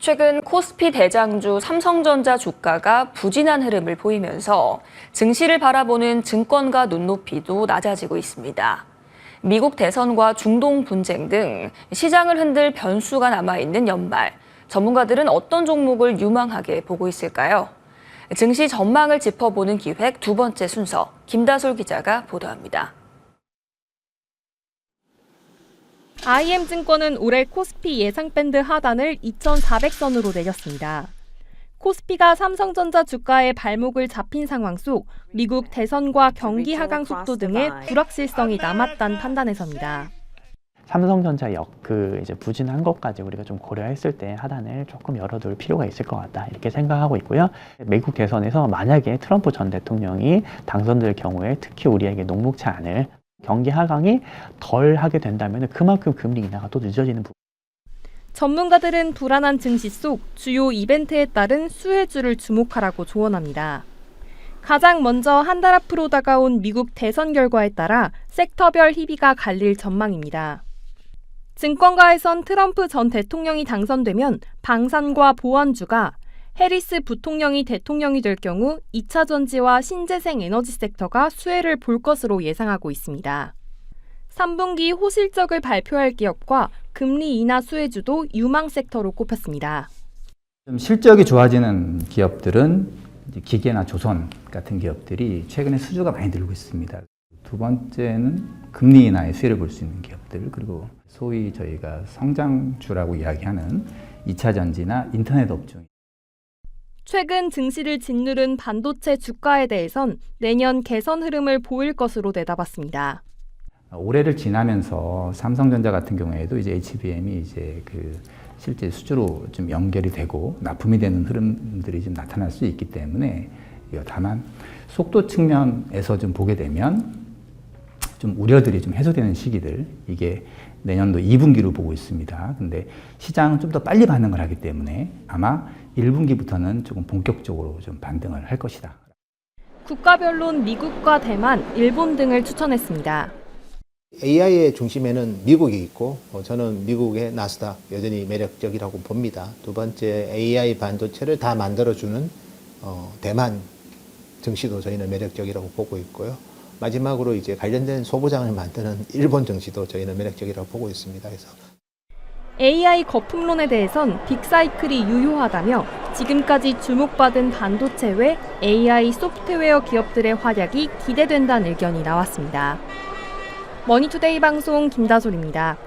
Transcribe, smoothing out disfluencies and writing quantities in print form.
최근 코스피 대장주 삼성전자 주가가 부진한 흐름을 보이면서 증시를 바라보는 증권가 눈높이도 낮아지고 있습니다. 미국 대선과 중동 분쟁 등 시장을 흔들 변수가 남아있는 연말, 전문가들은 어떤 종목을 유망하게 보고 있을까요? 증시 전망을 짚어보는 기획 두 번째 순서, 김다솔 기자가 보도합니다. IM증권은 올해 코스피 예상밴드 하단을 2,400선으로 내렸습니다. 코스피가 삼성전자 주가의 발목을 잡힌 상황 속 미국 대선과 경기 하강 속도 등의 불확실성이 남았다는 판단에서입니다. 삼성전자 이제 부진한 것까지 우리가 좀 고려했을 때 하단을 조금 열어둘 필요가 있을 것 같다, 이렇게 생각하고 있고요. 미국 대선에서 만약에 트럼프 전 대통령이 당선될 경우에 특히 우리에게 녹록치 않을 경기 하강이 덜 하게 된다면 그만큼 금리 인하가 또 늦어지는 부분. 전문가들은 불안한 증시 속 주요 이벤트에 따른 수혜주를 주목하라고 조언합니다. 가장 먼저 한 달 앞으로 다가온 미국 대선 결과에 따라 섹터별 희비가 갈릴 전망입니다. 증권가에선 트럼프 전 대통령이 당선되면 방산과 보안주가, 해리스 부통령이 대통령이 될 경우 2차 전지와 신재생 에너지 섹터가 수혜를 볼 것으로 예상하고 있습니다. 3분기 호실적을 발표할 기업과 금리 인하 수혜주도 유망 섹터로 꼽혔습니다. 좀 실적이 좋아지는 기업들은 기계나 조선 같은 기업들이 최근에 수주가 많이 늘고 있습니다. 두 번째는 금리 인하의 수혜를 볼 수 있는 기업들, 그리고 소위 저희가 성장주라고 이야기하는 2차 전지나 인터넷 업종. 최근 증시를 짓누른 반도체 주가에 대해선 내년 개선 흐름을 보일 것으로 내다봤습니다. 올해를 지나면서 삼성전자 같은 경우에도 이제 HBM이 실제 수주로 좀 연결이 되고 납품이 되는 흐름들이 좀 나타날 수 있기 때문에, 다만 속도 측면에서 좀 보게 되면 좀 우려들이 좀 해소되는 시기들, 이게 내년도 2분기로 보고 있습니다. 근데 시장은 좀 더 빨리 반응을 하기 때문에 아마 1분기부터는 조금 본격적으로 좀 반등을 할 것이다. 국가별론 미국과 대만, 일본 등을 추천했습니다. AI의 중심에는 미국이 있고, 저는 미국의 나스닥 여전히 매력적이라고 봅니다. 두 번째, AI 반도체를 다 만들어주는 대만 증시도 저희는 매력적이라고 보고 있고요. 마지막으로 이제 관련된 소부장을 만드는 일본 증시도 저희는 매력적이라고 보고 있습니다. 그래서 AI 거품론에 대해선 빅사이클이 유효하다며 지금까지 주목받은 반도체 외 AI 소프트웨어 기업들의 활약이 기대된다는 의견이 나왔습니다. 머니투데이 방송 김다솔입니다.